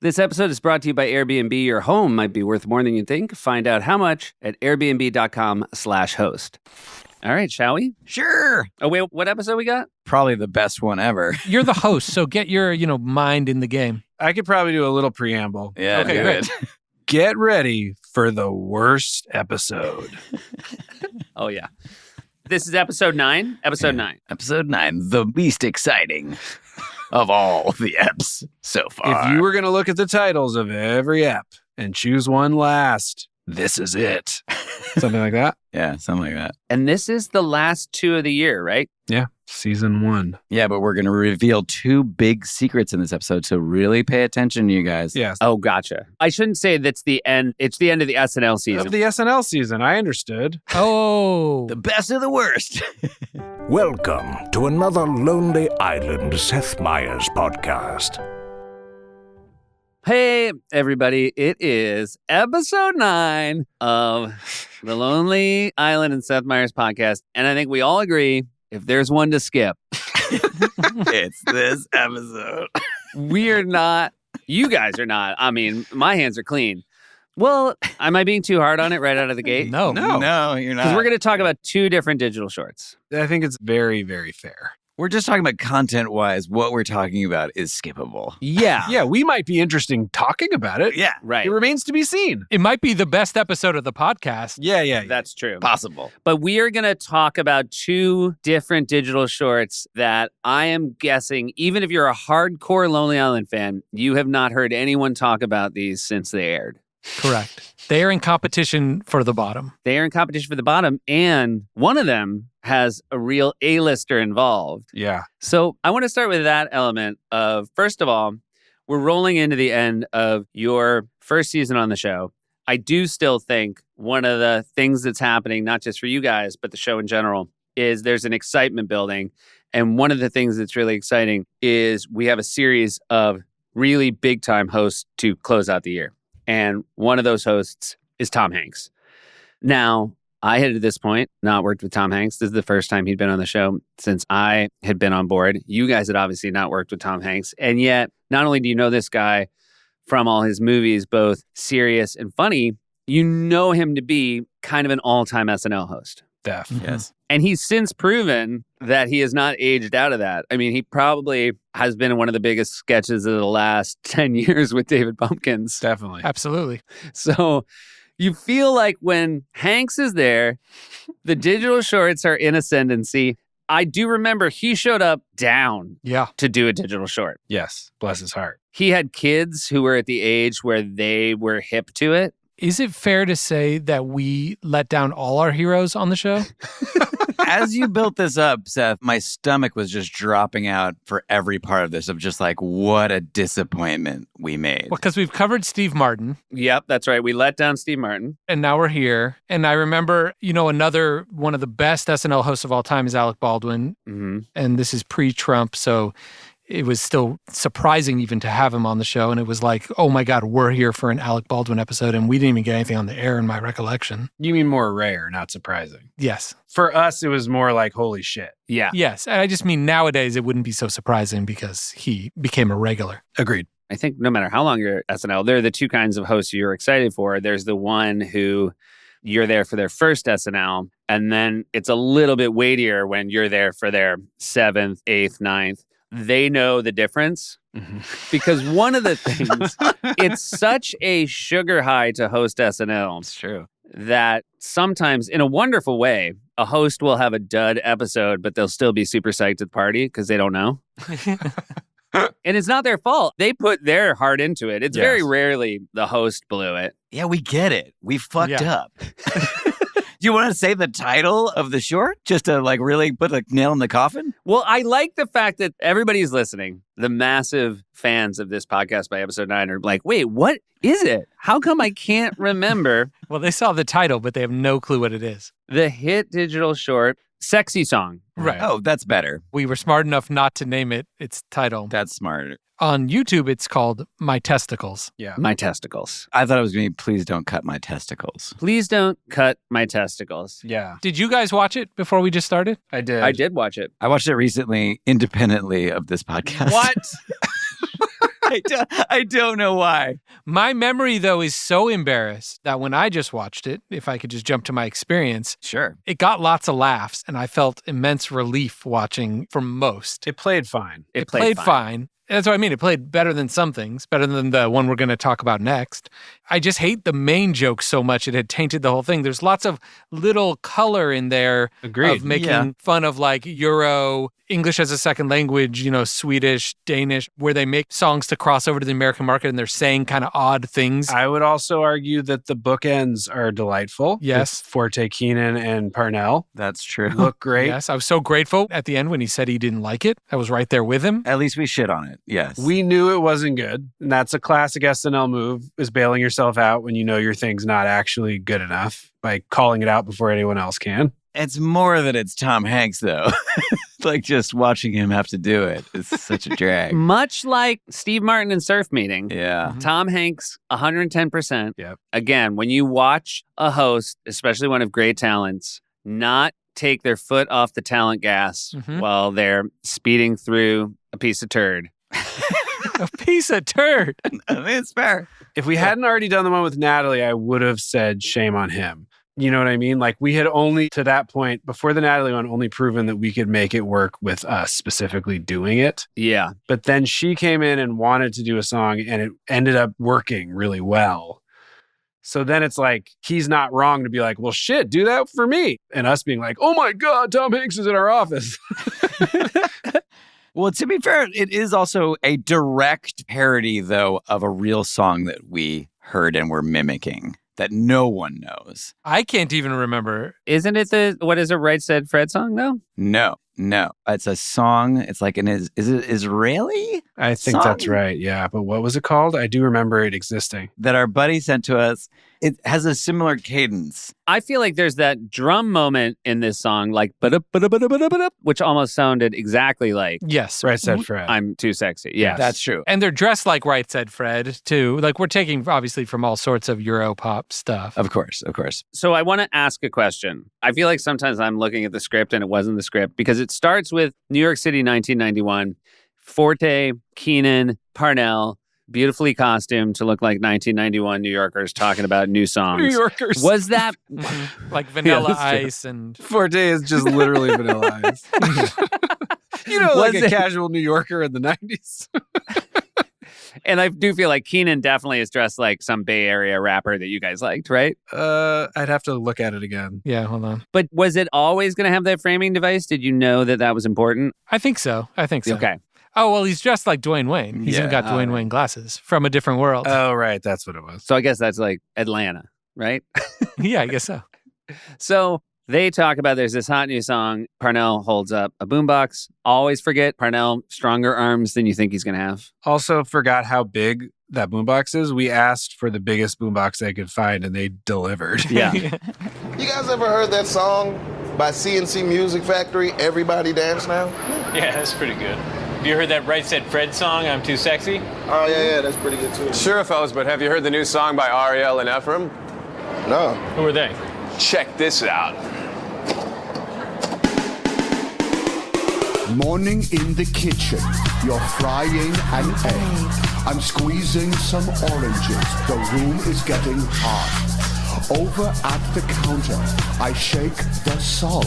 This episode is brought to you by Airbnb. Your home might be worth more than you think. Find out how much at airbnb.com/host. All right, shall we? Sure. Oh, wait, what episode we got? Probably the best one ever. You're the host, so get your, mind in the game. I could probably do a little preamble. Yeah, Okay, great. Get ready for the worst episode. Oh, yeah. This is episode 9. Episode 9. Episode 9, the least exciting of all the eps so far. If you were going to look at the titles of every ep and choose one last, this is it. Something like that? Yeah, something like that. And this is the last 2 of the year, right? Yeah, season 1. Yeah, but we're going to reveal 2 big secrets in this episode, so really pay attention, you guys. Yes. Oh, gotcha. I shouldn't say that's the end. It's the end of the SNL season. Of the SNL season, I understood. Oh. The best of the worst. Welcome to another Lonely Island Seth Meyers podcast. Hey, everybody. It is episode 9 of the Lonely Island and Seth Meyers podcast. And I think we all agree, if there's one to skip, It's this episode. we're not, you guys are not. I mean, my hands are clean. Well, am I being too hard on it right out of the gate? No. No, you're not. Because we're going to talk about 2 different digital shorts. I think it's very, very fair. We're just talking about content-wise. What we're talking about is skippable. Yeah. Yeah, we might be interesting talking about it. Yeah, Right. It remains to be seen. It might be the best episode of the podcast. Yeah. That's true. possible. But we are going to talk about 2 different digital shorts that I am guessing, even if you're a hardcore Lonely Island fan, you have not heard anyone talk about these since they aired. Correct. They are in competition for the bottom. They are in competition for the bottom, and one of them has a real A-lister involved. Yeah. So I want to start with that element of, first of all, we're rolling into the end of your first season on the show. I do still think one of the things that's happening, not just for you guys, but the show in general, is there's an excitement building. And one of the things that's really exciting is we have a series of really big-time hosts to close out the year. And one of those hosts is Tom Hanks. Now, I had at this point not worked with Tom Hanks. This is the first time he'd been on the show since I had been on board. You guys had obviously not worked with Tom Hanks. And yet, not only do you know this guy from all his movies, both serious and funny, you know him to be kind of an all-time SNL host. Def. Yes. And he's since proven that he has not aged out of that. I mean, he probably has been in one of the biggest sketches of the last 10 years with David Pumpkins. Definitely. Absolutely. So you feel like when Hanks is there, the digital shorts are in ascendancy. I do remember he showed up down Yeah. to do a digital short. Yes. Bless his heart. He had kids who were at the age where they were hip to it. Is it fair to say that we let down all our heroes on the show? As you built this up, Seth, my stomach was just dropping out for every part of this of just like, what a disappointment we made. Well, because we've covered Steve Martin, Yep, that's right. We let down Steve Martin. and now we're here. And I remember, another one of the best SNL hosts of all time is Alec Baldwin. Mm-hmm. And this is pre-Trump, so it was still surprising even to have him on the show. And it was like, oh my God, we're here for an Alec Baldwin episode. And we didn't even get anything on the air in my recollection. You mean more rare, not surprising. Yes. For us, it was more like, holy shit. Yeah. Yes. And I just mean nowadays it wouldn't be so surprising because he became a regular. Agreed. I think no matter how long you're at SNL, there are the 2 kinds of hosts you're excited for. There's the one who you're there for their first SNL, and then it's a little bit weightier when you're there for their 7th, 8th, 9th. They know the difference because one of the things, it's such a sugar high to host SNL. It's true. That sometimes, in a wonderful way, a host will have a dud episode, but they'll still be super psyched at the party because they don't know. And it's not their fault. They put their heart into it. It's very rarely the host blew it. Yeah, we get it. We fucked Yeah. up. Do you want to say the title of the short just to like really put a nail in the coffin? Well, I like the fact that everybody's listening. The massive fans of this podcast by episode 9 are like, wait, what is it? How come I can't remember Well, they saw the title, but they have no clue what it is. the hit digital short Sexy Song? Right. Oh, that's better. We were smart enough not to name it its title. That's smart. On YouTube, it's called My Testicles. Yeah. My testicles. I thought it was going to be, please don't cut my testicles. Please don't cut my testicles. Yeah. Did you guys watch it before we just started? I did. I did watch it. I watched it recently independently of this podcast. What? I don't know why. My memory, though, is so embarrassed that when I just watched it, if I could just jump to my experience, Sure. it got lots of laughs, and I felt immense relief watching for most. It played fine. It played fine. That's what I mean. It played better than some things, better than the one we're going to talk about next. I just hate the main joke so much. It had tainted the whole thing. There's lots of little color in there Agreed. of making fun of like Euro, English as a second language, Swedish, Danish, where they make songs to cross over to the American market and they're saying kind of odd things. I would also argue that the bookends are delightful. Yes. With Forte, Keenan, and Parnell That's true. look great. Yes, I was so grateful at the end when he said he didn't like it. I was right there with him. At least we shit on it. Yes. We knew it wasn't good. And that's a classic SNL move, is bailing yourself out when you know your thing's not actually good enough by calling it out before anyone else can. It's more that it's Tom Hanks, though. Like just watching him have to do it is such a drag. Much like Steve Martin and Surf Meeting. Yeah. Tom Hanks, 110%. Yep. Again, when you watch a host, especially one of great talents, not take their foot off the talent gas while they're speeding through a piece of turd. A piece of turd. I mean, it's fair. If we hadn't already done the one with Natalie, I would have said shame on him. You know what I mean? Like we had only, to that point, before the Natalie one, only proven that we could make it work with us specifically doing it. Yeah. But then she came in and wanted to do a song and it ended up working really well. So then it's like, he's not wrong to be like, well, shit, do that for me. And us being like, oh my God, Tom Hanks is in our office. Well, to be fair, it is also a direct parody, though, of a real song that we heard and were mimicking that no one knows. I can't even remember. Isn't it what is it, Right Said Fred song, though? No. It's a song. It's like is it Israeli? I think song? that's right. Yeah. But what was it called? I do remember it existing. That our buddy sent to us. It has a similar cadence. I feel like there's that drum moment in this song, like ba-da-ba-da-ba-da-ba-da, which almost sounded exactly like Yes. Right Said Fred. I'm Too Sexy. Yeah. That's true. And they're dressed like Right Said Fred, too. Like we're taking, obviously, from all sorts of Euro pop stuff. Of course. So I want to ask a question. I feel like sometimes I'm looking at the script and it wasn't the script because it starts with New York City, 1991. Forte, Keenan, Parnell, beautifully costumed to look like 1991 New Yorkers talking about new songs. New Yorkers. Was that Like Vanilla that's true. Ice and... Forte is just literally Vanilla Ice. You know, like a casual New Yorker in the 90s. And I do feel like Keenan definitely is dressed like some Bay Area rapper that you guys liked, right? I'd have to look at it again. Yeah, hold on. But was it always going to have that framing device? Did you know that was important? I think so. Okay. Oh, well, he's dressed like Dwayne Wayne. He's even got Dwayne Wayne glasses from a different world. Oh, right. That's what it was. So I guess that's like Atlanta, right? Yeah, I guess so. So they talk about there's this hot new song. Parnell holds up a boombox. Always forget Parnell, stronger arms than you think he's going to have. Also forgot how big that boombox is. We asked for the biggest boombox they could find and they delivered. Yeah. You guys ever heard that song by CNC Music Factory, Everybody Dance Now? Yeah, that's pretty good. Have you heard that Right Said Fred song, I'm Too Sexy? Oh, yeah, that's pretty good too. Sure, fellas, but have you heard the new song by Ariel and Ephraim? No. Who are they? Check this out. Morning in the kitchen, you're frying an egg. I'm squeezing some oranges, the room is getting hot. Over at the counter, I shake the salt.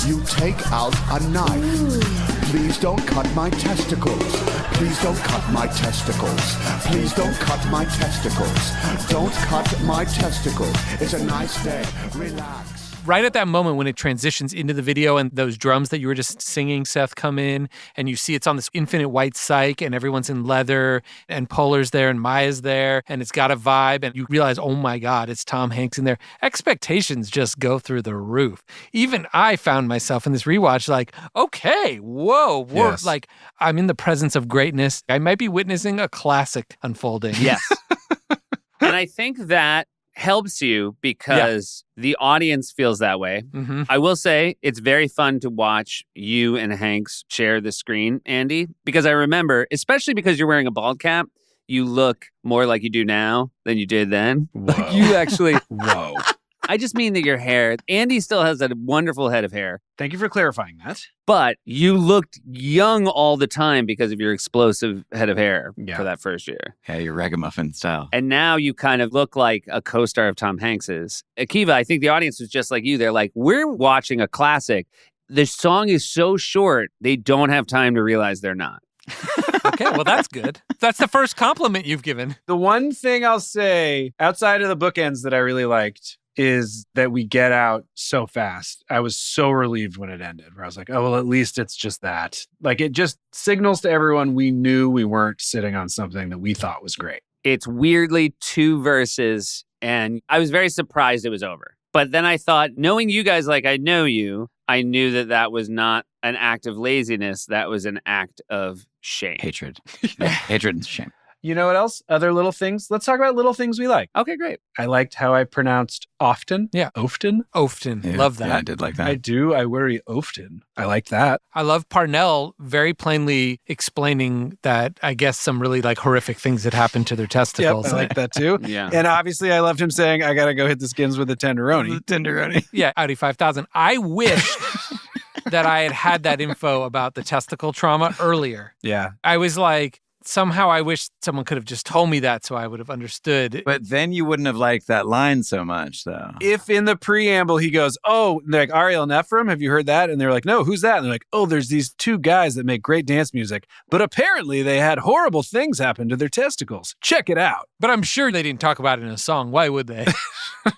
You take out a knife. Please don't cut my testicles. Please don't cut my testicles. Please don't cut my testicles. Don't cut my testicles. It's a nice day. Relax. Right at that moment when it transitions into the video and those drums that you were just singing, Seth, come in and you see it's on this infinite white cyc and everyone's in leather and Polar's there and Maya's there and it's got a vibe and you realize, oh my God, it's Tom Hanks in there. Expectations just go through the roof. Even I found myself in this rewatch like, okay, whoa, Yes. like I'm in the presence of greatness. I might be witnessing a classic unfolding. Yes. And I think that helps you because the audience feels that way. Mm-hmm. I will say it's very fun to watch you and Hanks share the screen, Andy, because I remember, especially because you're wearing a bald cap, you look more like you do now than you did then. Whoa. Like you actually, Whoa. I just mean that your hair, Andy still has a wonderful head of hair, Thank you for clarifying that. but you looked young all the time because of your explosive head of hair Yeah. for that first year. Yeah, your ragamuffin style. And now you kind of look like a co-star of Tom Hanks's. Akiva, I think the audience was just like you. They're like, we're watching a classic. The song is so short, they don't have time to realize they're not. Okay, well, that's good. That's the first compliment you've given. The one thing I'll say outside of the bookends that I really liked is that we get out so fast. I was so relieved when it ended, where I was like, oh, well, at least it's just that. Like, it just signals to everyone we knew we weren't sitting on something that we thought was great. It's weirdly 2 verses, and I was very surprised it was over. But then I thought, knowing you guys like I know you, I knew that that was not an act of laziness. That was an act of shame. Hatred. Yeah, hatred and shame. You know what else? Other little things. Let's talk about little things we like. Okay, great. I liked how I pronounced often. Yeah. Often. Often. Yeah, Love that. Yeah, I did like that. I do. I worry often. I like that. I love Parnell very plainly explaining that I guess some really like horrific things had happened to their testicles. Yep, I like that too. Yeah. And obviously I loved him saying, I got to go hit the skins with a tenderoni. Tenderoni. Yeah, Audi 5000. I wished that I had that info about the testicle trauma earlier. Yeah. I was like, somehow I wish someone could have just told me that so I would have understood. But then you wouldn't have liked that line so much, though. If in the preamble he goes, oh, they're like, Ariel and Ephraim, have you heard that? And they're like, no, who's that? And they're like, oh, there's these 2 guys that make great dance music, but apparently they had horrible things happen to their testicles. Check it out. But I'm sure they didn't talk about it in a song. Why would they?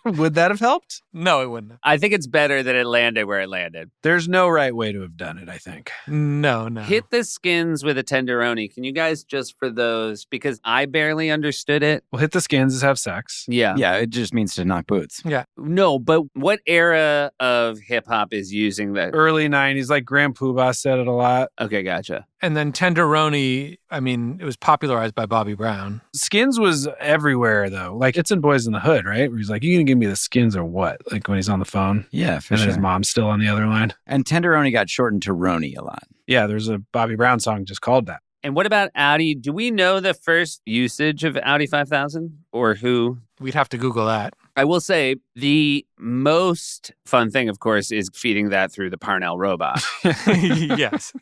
Would that have helped? No, it wouldn't. I think it's better that it landed where it landed. There's no right way to have done it, I think. No. Hit the skins with a tenderoni. Can you guys just for those, because I barely understood it. Well, hit the skins is have sex. Yeah. Yeah, it just means to knock boots. Yeah. No, but what era of hip hop is using that? Early 90s, like Grand Poobah said it a lot. Okay, gotcha. And then Tenderoni, I mean, it was popularized by Bobby Brown. Skins was everywhere, though. Like, it's in Boys in the Hood, right? Where he's like, you gonna give me the skins or what? Like, when he's on the phone. Yeah, for And then sure. his mom's still on the other line. And Tenderoni got shortened to Roni a lot. Yeah, there's a Bobby Brown song just called that. And what about Audi? Do we know the first usage of Audi 5000 or who? We'd have to Google that. I will say the most fun thing, of course, is feeding that through the Parnell robot. Yes.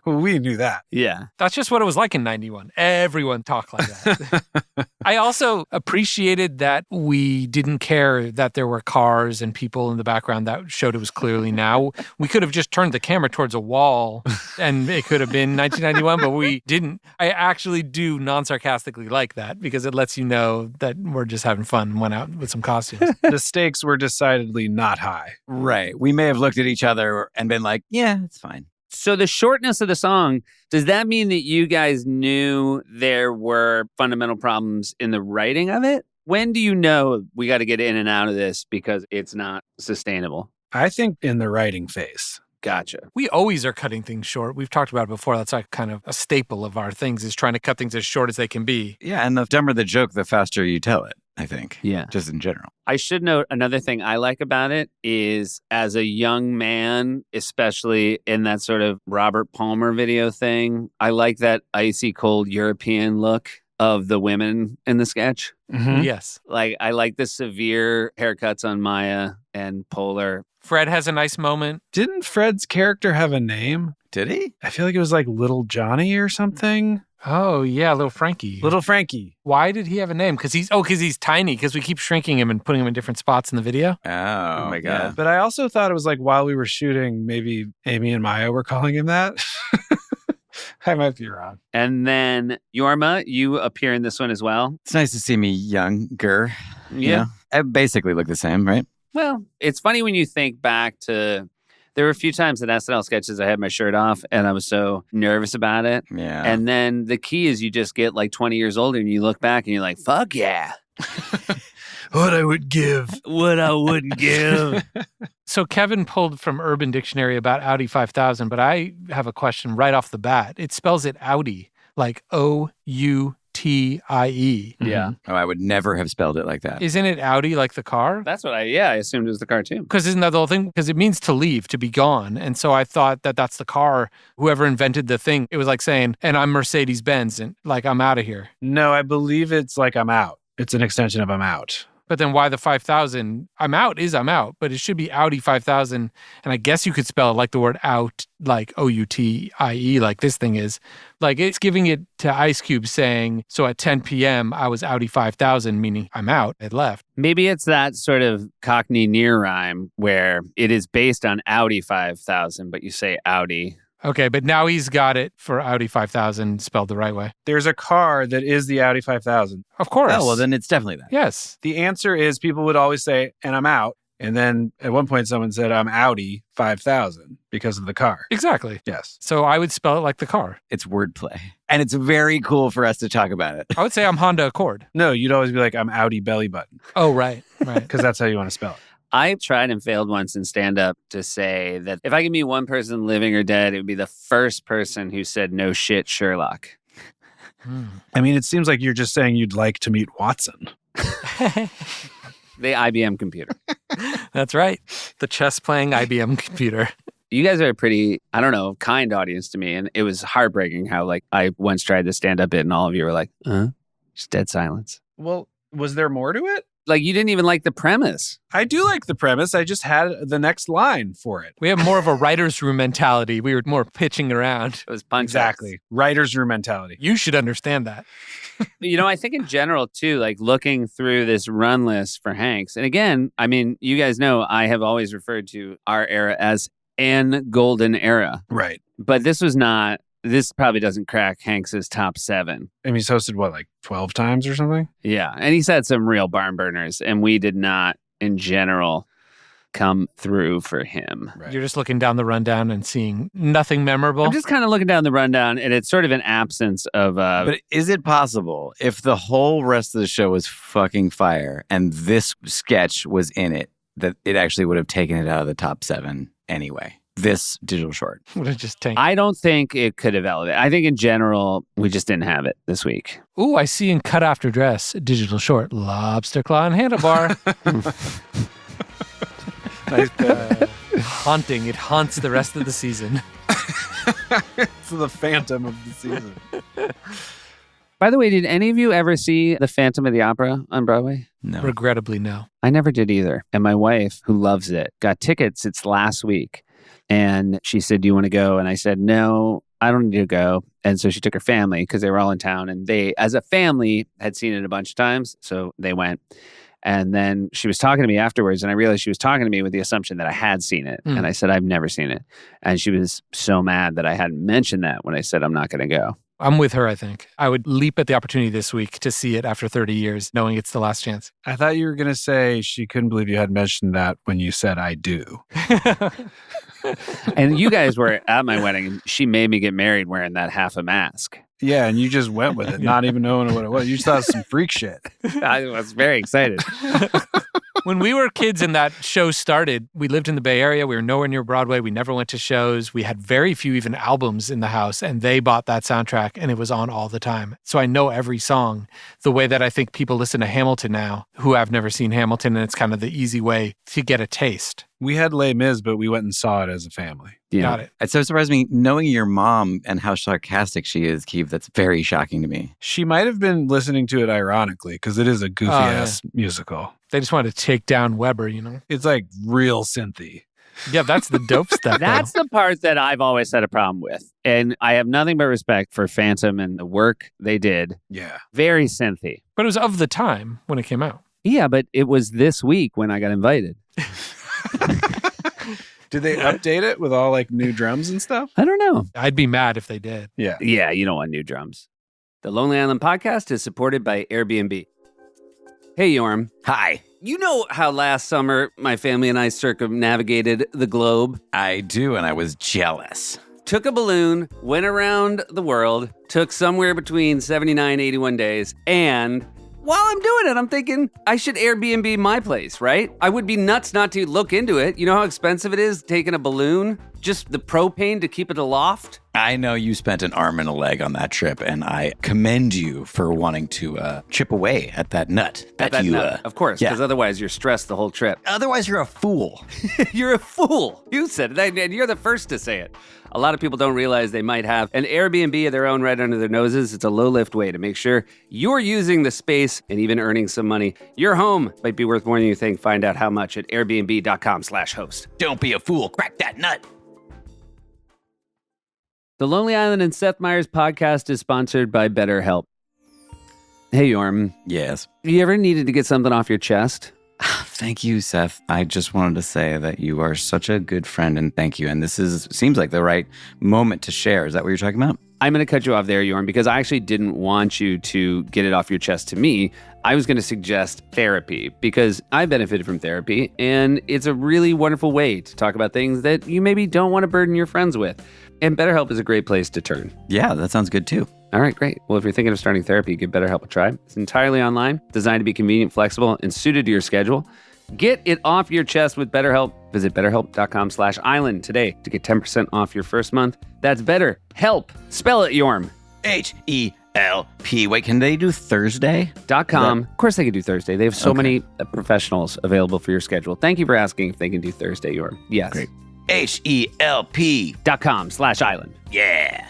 Well, we knew that. Yeah. That's just what it was like in 91. Everyone talked like that. I also appreciated that we didn't care that there were cars and people in the background that showed it was clearly now. We could have just turned the camera towards a wall and it could have been 1991, but we didn't. I actually do non-sarcastically like that because it lets you know that we're just having fun and went out with some costumes. The stakes were decidedly not high. Right. We may have looked at each other and been like, yeah, it's fine. So the shortness of the song, does that mean that you guys knew there were fundamental problems in the writing of it? When do you know we got to get in and out of this because it's not sustainable? I think in the writing phase. Gotcha. We always are cutting things short. We've talked about it before. That's like kind of a staple of our things is trying to cut things as short as they can be. Yeah, and the dumber the joke, the faster you tell it, I think. Yeah. Just in general. I should note another thing I like about it is as a young man, especially in that sort of Robert Palmer video thing, I like that icy cold European look of the women in the sketch. Mm-hmm. Yes. Like, I like the severe haircuts on Maya and Polar. Fred has a nice moment. Didn't Fred's character have a name? Did he? I feel like it was like Little Johnny or something. Oh, yeah, little Frankie. Little Frankie. Why did he have a name? Because he's tiny, because we keep shrinking him and putting him in different spots in the video. Oh, my God. yeah. But I also thought it was like while we were shooting, maybe Amy and Maya were calling him that. I might be wrong. And then Yorma, you appear in this one as well. It's nice to see me younger. Yeah. You know? I basically look the same, right? Well, it's funny when you think back to, there were a few times in SNL sketches I had my shirt off and I was so nervous about it. Yeah. And then the key is you just get like 20 years older and you look back and you're like, fuck yeah. What I would give. What I wouldn't give. So Kevin pulled from Urban Dictionary about Audi 5000, but I have a question right off the bat. It spells it Audi, like O-U-T-I-E. Yeah. Oh, I would never have spelled it like that. Isn't it Audi like the car? That's what I assumed it was the cartoon. Because isn't that the whole thing? Because it means to leave, to be gone. And so I thought that that's the car. Whoever invented the thing, it was like saying, and I'm Mercedes-Benz, and like, I'm out of here. No, I believe it's like I'm out. It's an extension of I'm out. But then why the 5,000? I'm out is I'm out, but it should be Audi 5,000. And I guess you could spell it like the word out, like O-U-T-I-E, like this thing is. Like it's giving it to Ice Cube saying, so at 10 p.m., I was Audi 5,000, meaning I'm out. It left. Maybe it's that sort of Cockney near rhyme where it is based on Audi 5,000, but you say Audi. Okay, but now he's got it for Audi 5,000 spelled the right way. There's a car that is the Audi 5000. Of course. Oh, well, then it's definitely that. Yes. The answer is people would always say, and I'm out. And then at one point someone said, I'm Audi 5000 because of the car. Exactly. Yes. So I would spell it like the car. It's wordplay. And it's very cool for us to talk about it. I would say I'm Honda Accord. No, you'd always be like, I'm Audi belly button. Oh, right. Because that's how you want to spell it. I tried and failed once in stand-up to say that if I could meet one person living or dead, it would be the first person who said, no shit, Sherlock. I mean, it seems like you're just saying you'd like to meet Watson. The IBM computer. That's right. The chess-playing IBM computer. You guys are a pretty, I don't know, kind audience to me. And it was heartbreaking how, like, I once tried the stand-up bit and all of you were like, just dead silence. Well, was there more to it? Like, you didn't even like the premise. I do like the premise. I just had the next line for it. We have more of a writer's room mentality. We were more pitching around. It was punch. Exactly. Writer's room mentality. You should understand that. You know, I think in general, too, like looking through this run list for Hanks. And again, I mean, you guys know I have always referred to our era as an golden era. Right. But this was not. This probably doesn't crack Hanks's top 7. I mean, he's hosted, what, like 12 times or something? Yeah. And he's had some real barn burners. And we did not, in general, come through for him. Right. You're just looking down the rundown and seeing nothing memorable. I'm just kind of looking down the rundown, and it's sort of an absence of... But is it possible, if the whole rest of the show was fucking fire and this sketch was in it, that it actually would have taken it out of the top 7 anyway? This digital short. Would have just tanked. I don't think it could have elevated. I think in general, we just didn't have it this week. Ooh, I see in Cut After Dress, digital short, lobster claw and handlebar. Nice, haunting. It haunts the rest of the season. It's the Phantom of the season. By the way, did any of you ever see The Phantom of the Opera on Broadway? No. Regrettably, no. I never did either. And my wife, who loves it, got tickets. It's last week. And she said, do you want to go? And I said, no, I don't need to go. And so she took her family because they were all in town. And they, as a family, had seen it a bunch of times. So they went. And then she was talking to me afterwards. And I realized she was talking to me with the assumption that I had seen it. And I said, I've never seen it. And she was so mad that I hadn't mentioned that when I said, I'm not going to go. I'm with her, I think. I would leap at the opportunity this week to see it after 30 years, knowing it's the last chance. I thought you were going to say she couldn't believe you had mentioned that when you said I do. And you guys were at my wedding. And she made me get married wearing that half a mask. Yeah, and you just went with it, not even knowing what it was. You just thought it was some freak shit. I was very excited. When we were kids and that show started, we lived in the Bay Area. We were nowhere near Broadway. We never went to shows. We had very few even albums in the house, and they bought that soundtrack, and it was on all the time. So I know every song the way that I think people listen to Hamilton now who have never seen Hamilton, and it's kind of the easy way to get a taste. We had Les Mis, but we went and saw it as a family. Yeah. Got it. It so surprised me, knowing your mom and how sarcastic she is, Keith, that's very shocking to me. She might have been listening to it ironically because it is a goofy-ass musical. They just wanted to take down Weber, you know? It's like real synthy. Yeah, that's the dope stuff. That's the part that I've always had a problem with. And I have nothing but respect for Phantom and the work they did. Yeah. Very synthy. But it was of the time when it came out. Yeah, but it was this week when I got invited. Did they update it with all like new drums and stuff? I don't know. I'd be mad if they did. Yeah. Yeah, you don't want new drums. The Lonely Island podcast is supported by Airbnb. Hey, Yorm. Hi. You know how last summer my family and I circumnavigated the globe? I do, and I was jealous. Took a balloon, went around the world, took somewhere between 79, 81 days, and while I'm doing it, I'm thinking I should Airbnb my place, right? I would be nuts not to look into it. You know how expensive it is taking a balloon? Just the propane to keep it aloft? I know you spent an arm and a leg on that trip, and I commend you for wanting to chip away at that nut. Of course, because otherwise you're stressed the whole trip. Otherwise, you're a fool. You're a fool. You said it, and you're the first to say it. a lot of people don't realize they might have an Airbnb of their own right under their noses. It's a low-lift way to make sure you're using the space and even earning some money. Your home might be worth more than you think. Find out how much at airbnb.com/host. Don't be a fool. Crack that nut. The Lonely Island and Seth Meyers podcast is sponsored by BetterHelp. Hey, Yorm. Yes. You ever needed to get something off your chest? Thank you, Seth. I just wanted to say that you are such a good friend, and thank you. And this seems like the right moment to share. Is that what you're talking about? I'm going to cut you off there, Yorm, because I actually didn't want you to get it off your chest to me. I was going to suggest therapy because I benefited from therapy, and it's a really wonderful way to talk about things that you maybe don't want to burden your friends with. And BetterHelp is a great place to turn. Yeah, that sounds good too. All right, great. Well, if you're thinking of starting therapy, give BetterHelp a try. It's entirely online, designed to be convenient, flexible, and suited to your schedule. Get it off your chest with BetterHelp. Visit betterhelp.com/island today to get 10% off your first month. That's BetterHelp. Spell it, Yorm. HELP. Wait, can they do Thursday? .com. Of course they can do Thursday. They have so many professionals available for your schedule. Thank you for asking if they can do Thursday, Yorm. Yes. Great. HELP. .com/island. Yeah.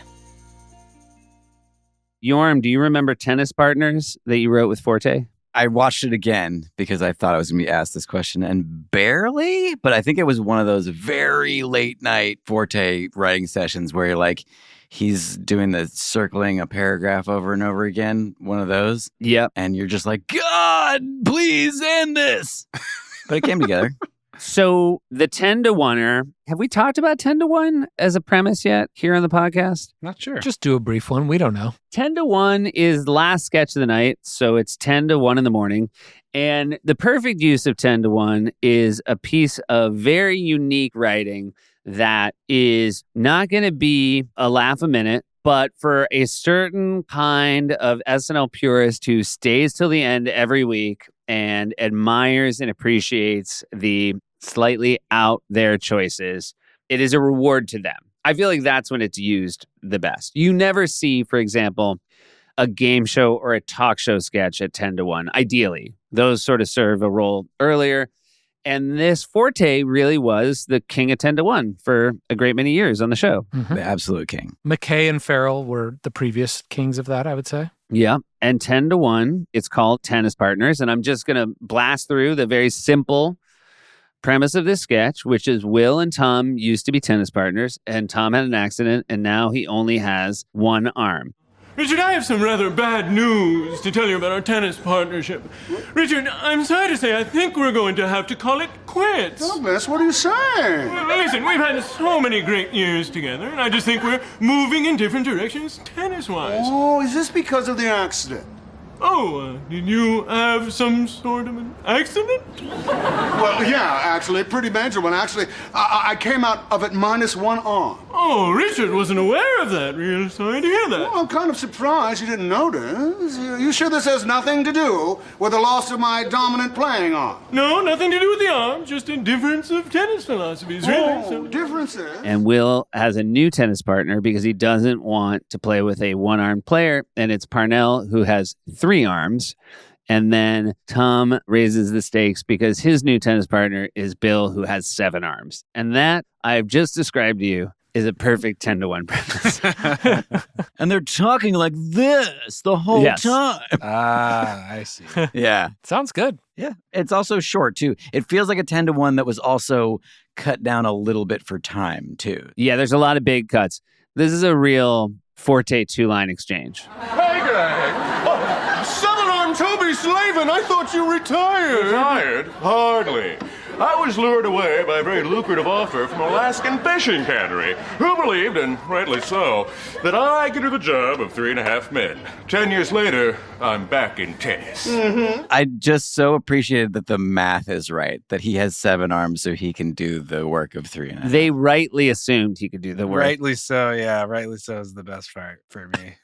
Yorm, do you remember Tennis Partners that you wrote with Forte? I watched it again because I thought I was going to be asked this question, and barely, but I think it was one of those very late night Forte writing sessions where you're like, he's doing the circling a paragraph over and over again, one of those. Yep. And you're just like, God, please end this. But it came together. So the 10-to-1er, have we talked about 10-to-1 as a premise yet here on the podcast? Not sure. Just do a brief one. We don't know. 10-to-1 is the last sketch of the night, so it's 10-to-1 in the morning. And the perfect use of 10-to-1 is a piece of very unique writing that is not going to be a laugh a minute, but for a certain kind of SNL purist who stays till the end every week and admires and appreciates the slightly out there choices, it is a reward to them. I feel like that's when it's used the best. You never see, for example, a game show or a talk show sketch at 10-to-1. Ideally, those sort of serve a role earlier. And this Forte really was the king of 10-to-1 for a great many years on the show. The absolute king. McKay and Farrell were the previous kings of that, I would say. Yeah. And 10-to-1, it's called Tennis Partners. And I'm just going to blast through the very simple premise of this sketch, which is Will and Tom used to be tennis partners, and Tom had an accident, and now he only has one arm. Richard, I have some rather bad news to tell you about our tennis partnership. Richard, I'm sorry to say I think we're going to have to call it quits. Douglas, what are you saying? Well, listen, we've had so many great years together, and I just think we're moving in different directions tennis-wise. Oh, is this because of the accident? Oh, did you have some sort of an accident? Well, yeah, actually, a pretty major one. Actually, I came out of it minus one arm. Oh, Richard wasn't aware of that. Real sorry to hear that. Well, I'm kind of surprised you didn't notice. You sure this has nothing to do with the loss of my dominant playing arm? No, nothing to do with the arm, just a difference of tennis philosophies, really. Oh, differences. And Will has a new tennis partner because he doesn't want to play with a one-armed player, and it's Parnell who has 3 arms. And then Tom raises the stakes because his new tennis partner is Bill, who has 7 arms. And that I've just described to you is a perfect 10-to-1 premise. And they're talking like this the whole time. Ah, I see. Yeah. Sounds good. Yeah. It's also short, too. It feels like a 10-to-1 that was also cut down a little bit for time, too. Yeah, there's a lot of big cuts. This is a real Forte 2-line exchange. Hey, Greg. Oh, 7-arm Toby Slavin. I thought you retired. Retired? Hardly. I was lured away by a very lucrative offer from Alaskan fishing cannery, who believed, and rightly so, that I could do the job of 3.5 men. 10 years later, I'm back in tennis. Mm-hmm. I just so appreciated that the math is right, that he has 7 arms so he can do the work of 3.5. They rightly assumed he could do the work. Rightly so, yeah. Rightly so is the best part for me.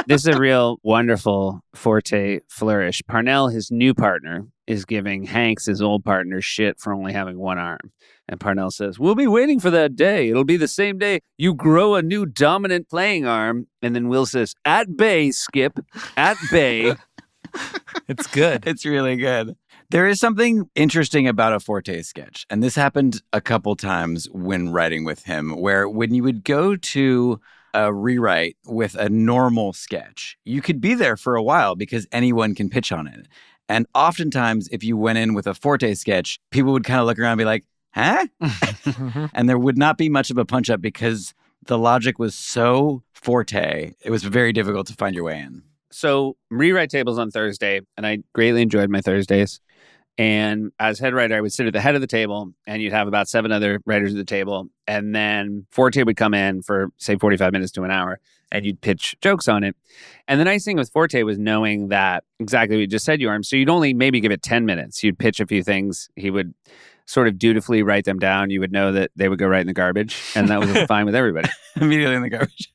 This is a real wonderful Forte flourish. Parnell, his new partner, is giving Hanks, his old partner, shit for only having 1 arm. And Parnell says, we'll be waiting for that day. It'll be the same day you grow a new dominant playing arm. And then Will says, at bay, Skip, at bay. It's good. It's really good. There is something interesting about a Forte sketch, and this happened a couple times when writing with him, where when you would go to a rewrite with a normal sketch, you could be there for a while because anyone can pitch on it. And oftentimes, if you went in with a Forte sketch, people would kind of look around and be like, huh? And there would not be much of a punch-up because the logic was so Forte, it was very difficult to find your way in. So rewrite tables on Thursday, and I greatly enjoyed my Thursdays. And as head writer, I would sit at the head of the table, and you'd have about 7 other writers at the table. And then Forte would come in for, say, 45 minutes to an hour, and you'd pitch jokes on it. And the nice thing with Forte was knowing that exactly what you just said, Yorm. So you'd only maybe give it 10 minutes. You'd pitch a few things. He would sort of dutifully write them down. You would know that they would go right in the garbage, and that was fine with everybody. Immediately in the garbage.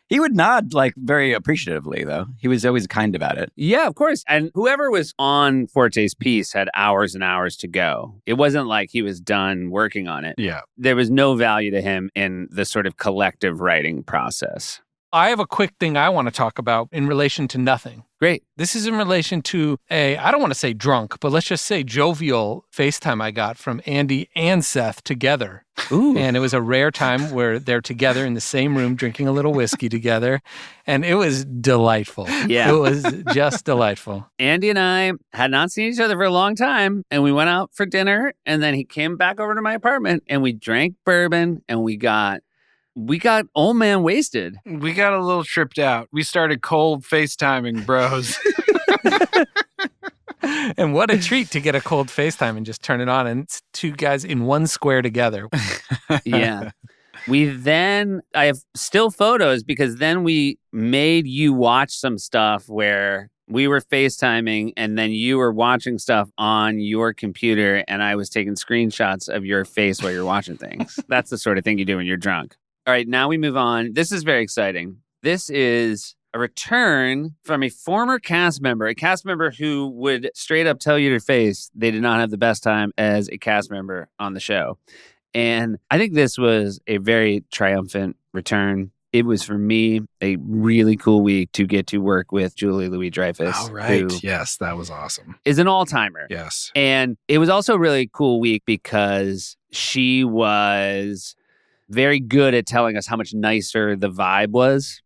He would nod like very appreciatively, though. He was always kind about it. Yeah, of course. And whoever was on Forte's piece had hours and hours to go. It wasn't like he was done working on it. Yeah. There was no value to him in the sort of collective writing process. I have a quick thing I want to talk about in relation to nothing. Great. This is in relation to I don't want to say drunk, but let's just say jovial FaceTime I got from Andy and Seth together. Ooh. And it was a rare time where they're together in the same room drinking a little whiskey together. And it was delightful. Yeah. It was just delightful. Andy and I had not seen each other for a long time, and we went out for dinner, and then he came back over to my apartment, and we drank bourbon, and we got old man wasted. We got a little tripped out. We started cold FaceTiming, bros. And what a treat to get a cold FaceTime and just turn it on. And it's 2 guys in one square together. Yeah. I have still photos because then we made you watch some stuff where we were FaceTiming and then you were watching stuff on your computer and I was taking screenshots of your face while you're watching things. That's the sort of thing you do when you're drunk. All right, now we move on. This is very exciting. This is a return from a former cast member, a cast member who would straight up tell you to your face they did not have the best time as a cast member on the show. And I think this was a very triumphant return. It was, for me, a really cool week to get to work with Julia Louis-Dreyfus. Oh, right. Who Yes, that was awesome. is an all-timer. Yes. And it was also a really cool week because she was very good at telling us how much nicer the vibe was.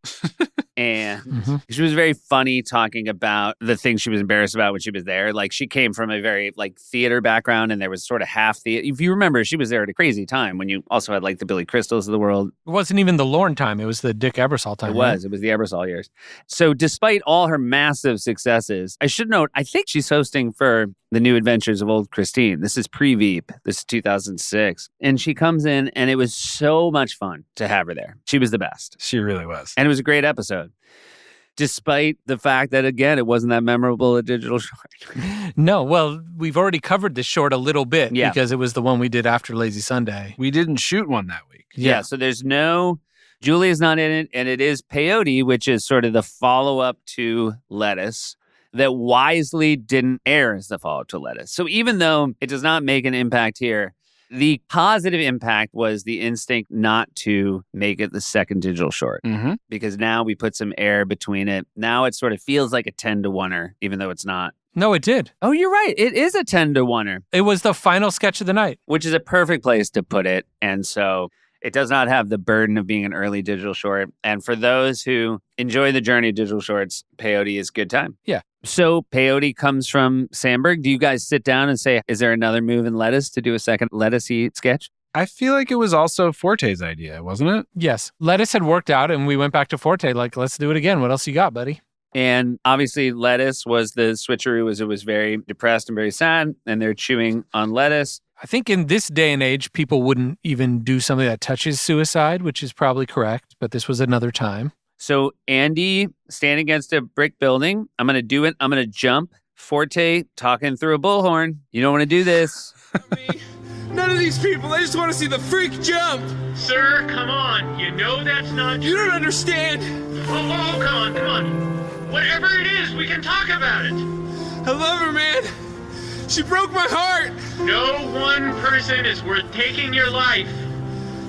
And she was very funny talking about the things she was embarrassed about when she was there. Like, she came from a very theater background, and there was sort of half theater. If you remember, she was there at a crazy time when you also had the Billy Crystals of the world. It wasn't even the Lorne time. It was the Dick Ebersol time. It was the Ebersol years. So despite all her massive successes, I should note, I think she's hosting for The New Adventures of Old Christine. This is pre-Veep. This is 2006. And she comes in, and it was so much fun to have her there. She was the best. She really was. And it was a great episode. Despite the fact that, again, it wasn't that memorable a digital short. No, well, we've already covered this short a little bit because it was the one we did after Lazy Sunday. We didn't shoot one that week. Yeah, so there's no... Julia's not in it, and it is Peyote, which is sort of the follow-up to Lettuce, that wisely didn't air as the follow-up to Lettuce. So even though it does not make an impact here, the positive impact was the instinct not to make it the second digital short. Because now we put some air between it. Now it sort of feels like a 10-to-1er, even though it's not. No, it did. Oh, you're right. It is a 10-to-1er. It was the final sketch of the night. Which is a perfect place to put it. And so it does not have the burden of being an early digital short. And for those who enjoy the journey of digital shorts, Peyote is a good time. Yeah. So Peyote comes from Sandberg. Do you guys sit down and say, is there another move in Lettuce to do a second Lettuce-y sketch? I feel like it was also Forte's idea, wasn't it? Yes. Lettuce had worked out, and we went back to Forte, let's do it again. What else you got, buddy? And obviously Lettuce was the switcheroo, as it was very depressed and very sad, and they're chewing on lettuce. I think in this day and age, people wouldn't even do something that touches suicide, which is probably correct, but this was another time. So Andy standing against a brick building. I'm going to do it. I'm going to jump. Forte talking through a bullhorn. You don't want to do this. None of these people, they just want to see the freak jump. Sir, come on. You know that's not true. You don't understand. Oh, come on. Whatever it is, we can talk about it. I love her, man. She broke my heart. No one person is worth taking your life.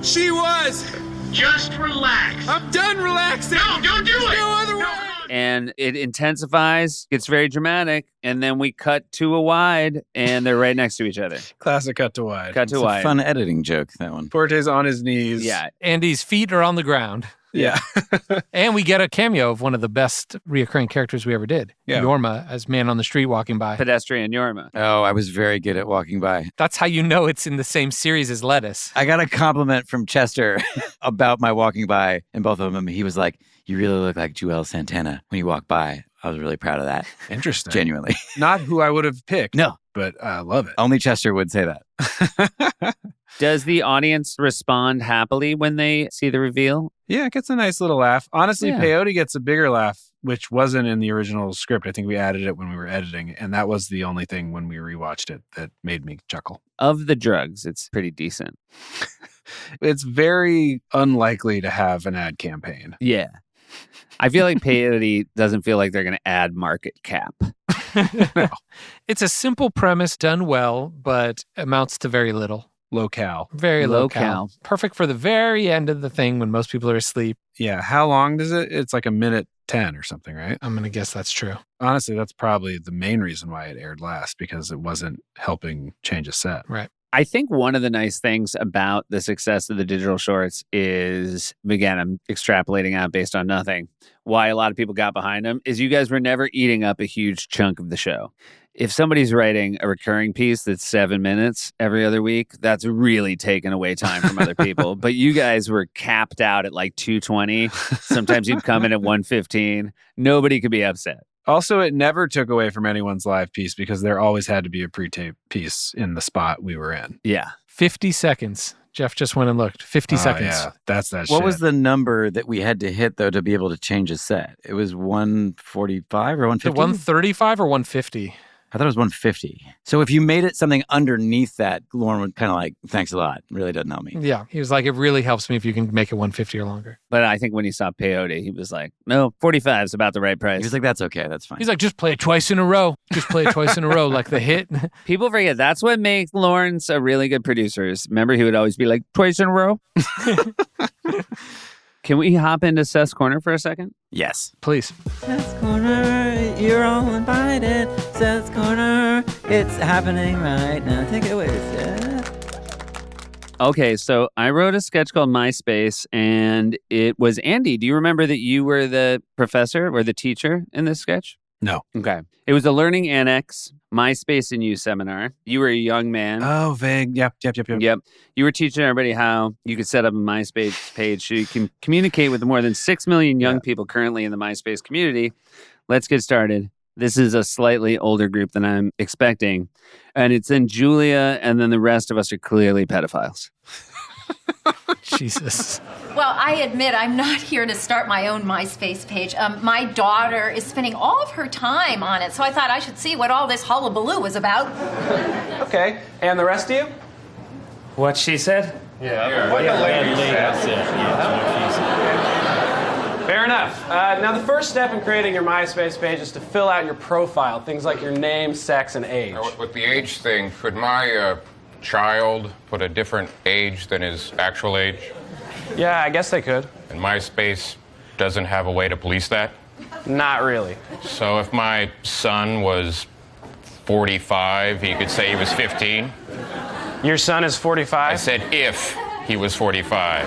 She was. Just relax. I'm done relaxing. No, don't do it. There's no other No, way. come on. And it intensifies, gets very dramatic, and then we cut to a wide, and they're right next to each other. Classic cut to wide. Cut to It's wide. a fun editing joke, that one. Forte's on his knees. Yeah. Andy's feet are on the ground. Yeah. And we get a cameo of one of the best reoccurring characters we ever did. Yeah. Yorma as man on the street walking by. Pedestrian Yorma. Oh, I was very good at walking by. That's how you know it's in the same series as Lettuce. I got a compliment from Chester about my walking by, and both of them, he was like, "You really look like Joel Santana when you walk by." I was really proud of that. Interesting. Genuinely. Not who I would have picked. No. But I love it. Only Chester would say that. Does the audience respond happily when they see the reveal? Yeah, it gets a nice little laugh. Honestly, Yeah. Peyote gets a bigger laugh, which wasn't in the original script. I think we added it when we were editing, and that was the only thing when we rewatched it that made me chuckle. Of the drugs, it's pretty decent. It's very unlikely to have an ad campaign. Yeah. I feel like Peyote doesn't feel like they're going to add market cap. No. It's a simple premise done well, but amounts to very little. Low cal. Very low Low cal. cal. Perfect for the very end of the thing when most people are asleep. Yeah. How long does it? It's like a minute 10 or something, right? I'm going to guess that's true. Honestly, that's probably the main reason why it aired last, because it wasn't helping change a set. Right. I think one of the nice things about the success of the digital shorts is, again, I'm extrapolating out based on nothing, why a lot of people got behind them, is you guys were never eating up a huge chunk of the show. If somebody's writing a recurring piece that's 7 minutes every other week, that's really taking away time from other people. But you guys were capped out at like 2:20. Sometimes you'd come in at 1:15. Nobody could be upset. Also, it never took away from anyone's live piece because there always had to be a pre-tape piece in the spot we were in. Yeah. 50 seconds. Jeff just went and looked. 50 seconds. Yeah, that's that shit. What was the number that we had to hit, though, to be able to change a set? It was 145 or 150? 135 or 150? I thought it was 150. So if you made it something underneath that, Lauren would kind of like, thanks a lot. It really doesn't help me. Yeah. He was like, it really helps me if you can make it 150 or longer. But I think when he saw Peyote, he was like, no, 45 is about the right price. He was like, that's okay. That's fine. He's like, just play it twice in a row. Just play it twice in a row, like the hit. People forget that's what makes Lawrence a really good producer. Remember, he would always be like, twice in a row. Can we hop into Seth's Corner for a second? Yes. Please. Seth's Corner, you're all invited. Seth's Corner, it's happening right now. Take it away, Seth. Okay, so I wrote a sketch called MySpace, and it was Andy. Do you remember that you were the professor or the teacher in this sketch? No. Okay. It was a Learning Annex MySpace and You seminar. You were a young man. Oh, vague. Yep. Yep. You were teaching everybody how you could set up a MySpace page so you can communicate with more than 6 million young people currently in the MySpace community. Let's get started. This is a slightly older group than I'm expecting. And it's in Julia, and then the rest of us are clearly pedophiles. Jesus. Well, I admit I'm not here to start my own MySpace page. My daughter is spending all of her time on it, so I thought I should see what all this hullabaloo was about. Okay, and the rest of you? What she said? Yeah, what the lady said. Fair enough. Now, the first step in creating your MySpace page is to fill out your profile, things like your name, sex, and age. With the age thing, could my child put a different age than his actual age? Yeah, I guess they could. And MySpace doesn't have a way to police that? Not really. So if my son was 45, he could say he was 15? Your son is 45? I said if he was 45.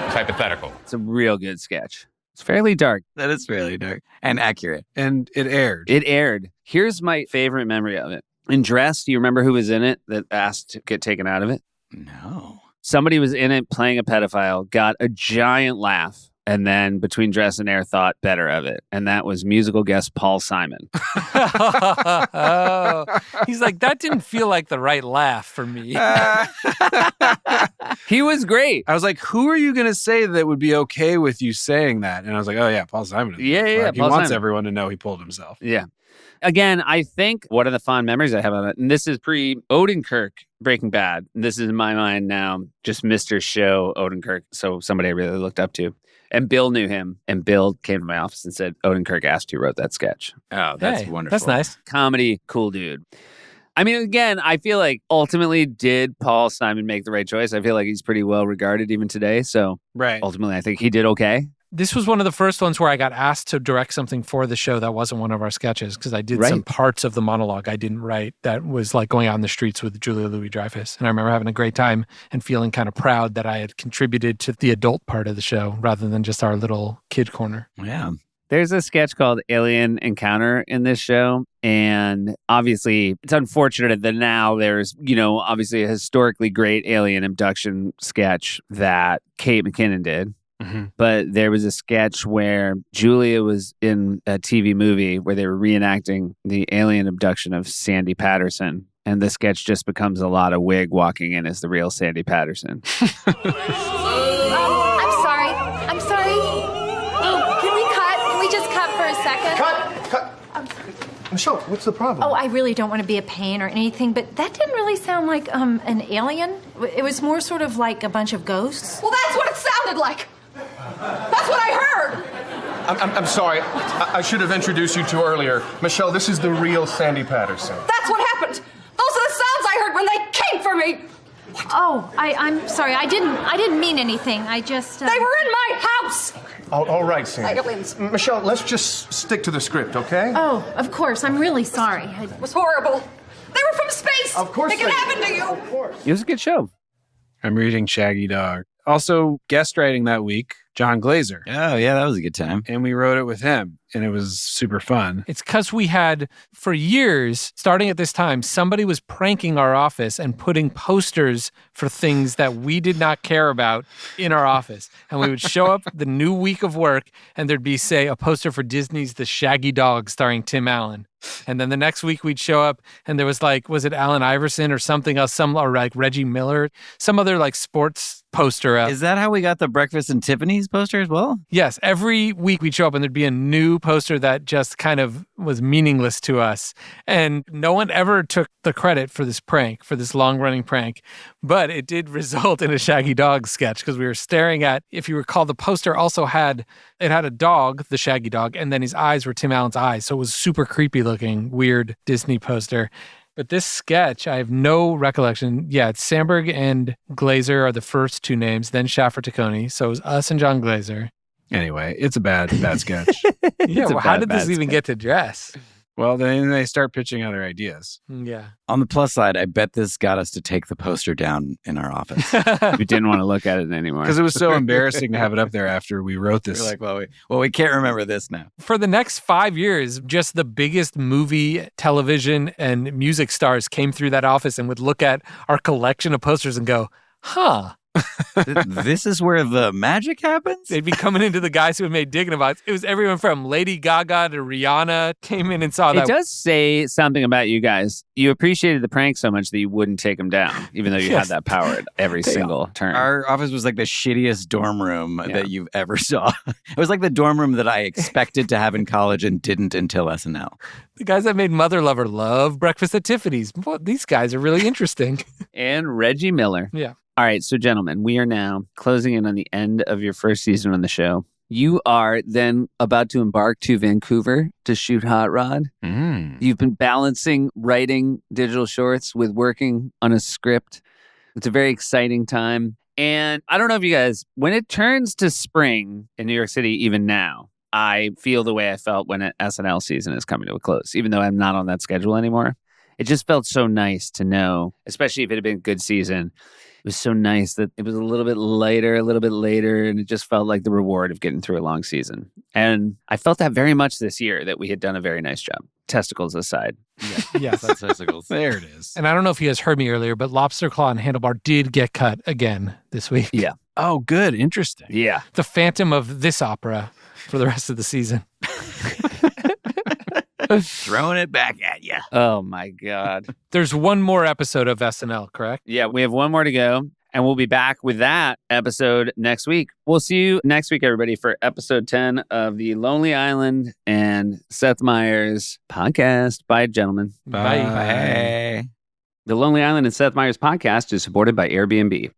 It's hypothetical. It's a real good sketch. It's fairly dark. That is fairly dark. And accurate. And it aired. It aired. Here's my favorite memory of it. In Dress, do you remember who was in it that asked to get taken out of it? No. Somebody was in it playing a pedophile, got a giant laugh, and then between Dress and Air thought better of it. And that was musical guest Paul Simon. Oh, he's like, that didn't feel like the right laugh for me. He was great. I was like, who are you going to say that would be okay with you saying that? And I was like, oh, yeah, Paul Simon. Yeah. He wants everyone to know he pulled himself. Yeah. Again, I think one of the fond memories I have of it, and this is pre-Odenkirk Breaking Bad. This is in my mind now, just Mr. Show Odenkirk. So somebody I really looked up to. And Bill knew him. And Bill came to my office and said, Odenkirk asked who wrote that sketch. Oh, that's wonderful. That's nice. Comedy, cool dude. I mean, again, I feel like ultimately did Paul Simon make the right choice? I feel like he's pretty well regarded even today. So right. Ultimately, I think he did okay. This was one of the first ones where I got asked to direct something for the show that wasn't one of our sketches because I did some parts of the monologue I didn't write that was like going out in the streets with Julia Louis-Dreyfus. And I remember having a great time and feeling kind of proud that I had contributed to the adult part of the show rather than just our little kid corner. Yeah. There's a sketch called Alien Encounter in this show. And obviously, it's unfortunate that now there's, obviously a historically great alien abduction sketch that Kate McKinnon did. Mm-hmm. But there was a sketch where Julia was in a TV movie where they were reenacting the alien abduction of Sandy Patterson. And the sketch just becomes a lot of Wig walking in as the real Sandy Patterson. I'm sorry. Can we cut? Can we just cut for a second? Cut! Michelle, what's the problem? Oh, I really don't want to be a pain or anything, but that didn't really sound like an alien. It was more sort of like a bunch of ghosts. Well, that's what it sounded like. That's what I heard. I'm sorry. I should have introduced you to earlier. Michelle, this is the real Sandy Patterson. That's what happened. Those are the sounds I heard when they came for me. What? Oh, I'm sorry. I didn't mean anything. I just... They were in my house. All right, Sandy. Aliens. Michelle, let's just stick to the script, okay? Oh, of course. I'm really sorry. It was horrible. They were from space. Of course they can happen to you. Of course. It was a good show. I'm reading Shaggy Dog. Also, guest writing that week, John Glazer. Oh, yeah, that was a good time. And we wrote it with him, and it was super fun. It's because we had, for years, starting at this time, somebody was pranking our office and putting posters for things that we did not care about in our office. And we would show up the new week of work, and there'd be, say, a poster for Disney's The Shaggy Dog starring Tim Allen. And then the next week we'd show up and there was like, was it Allen Iverson or something else, or like Reggie Miller, some other like sports poster up. Is that how we got the Breakfast and Tiffany's poster as well? Yes. Every week we'd show up and there'd be a new poster that just kind of was meaningless to us. And no one ever took the credit for this prank, for this long running prank. But it did result in a Shaggy Dog sketch because we were staring at, if you recall, the poster also had a dog, the Shaggy Dog, and then his eyes were Tim Allen's eyes. So it was super creepy looking, weird Disney poster. But this sketch, I have no recollection. Yeah, it's Sandberg and Glazer are the first two names, then Schaffer Taccone. So it was us and John Glazer. Anyway, it's a bad sketch. Yeah, well, how did this even get to dress? Well, then they start pitching other ideas. Yeah. On the plus side, I bet this got us to take the poster down in our office. We didn't want to look at it anymore. Because it was so embarrassing to have it up there after we wrote this. We're like, well, we can't remember this now. For the next 5 years, just the biggest movie, television, and music stars came through that office and would look at our collection of posters and go, huh. This is where the magic happens? They'd be coming into the guys who had made Digging About. It was everyone from Lady Gaga to Rihanna came in and saw that. It does say something about you guys. You appreciated the prank so much that you wouldn't take them down, even though you had that power at every single turn. Our office was like the shittiest dorm room that you've ever saw. It was like the dorm room that I expected to have in college and didn't until SNL. The guys that made Mother Lover love Breakfast at Tiffany's. Well, these guys are really interesting. And Reggie Miller. Yeah. All right, so gentlemen, we are now closing in on the end of your first season on the show. You are then about to embark to Vancouver to shoot Hot Rod. You've been balancing writing digital shorts with working on a script. It's a very exciting time. And I don't know if you guys, when it turns to spring in New York City, even now, I feel the way I felt when an SNL season is coming to a close, even though I'm not on that schedule anymore. It just felt so nice to know, especially if it had been a good season. It was so nice that it was a little bit lighter, a little bit later, and it just felt like the reward of getting through a long season. And I felt that very much this year, that we had done a very nice job. Testicles aside. Yes. That's testicles. There it is. And I don't know if you guys heard me earlier, but Lobster Claw and Handlebar did get cut again this week. Yeah. Oh, good. Interesting. Yeah. The phantom of this opera for the rest of the season. Throwing it back at you. Oh, my God. There's one more episode of SNL, correct? Yeah, we have one more to go, and we'll be back with that episode next week. We'll see you next week, everybody, for episode 10 of the Lonely Island and Seth Meyers podcast. Bye, gentlemen. Bye. Bye. The Lonely Island and Seth Meyers podcast is supported by Airbnb.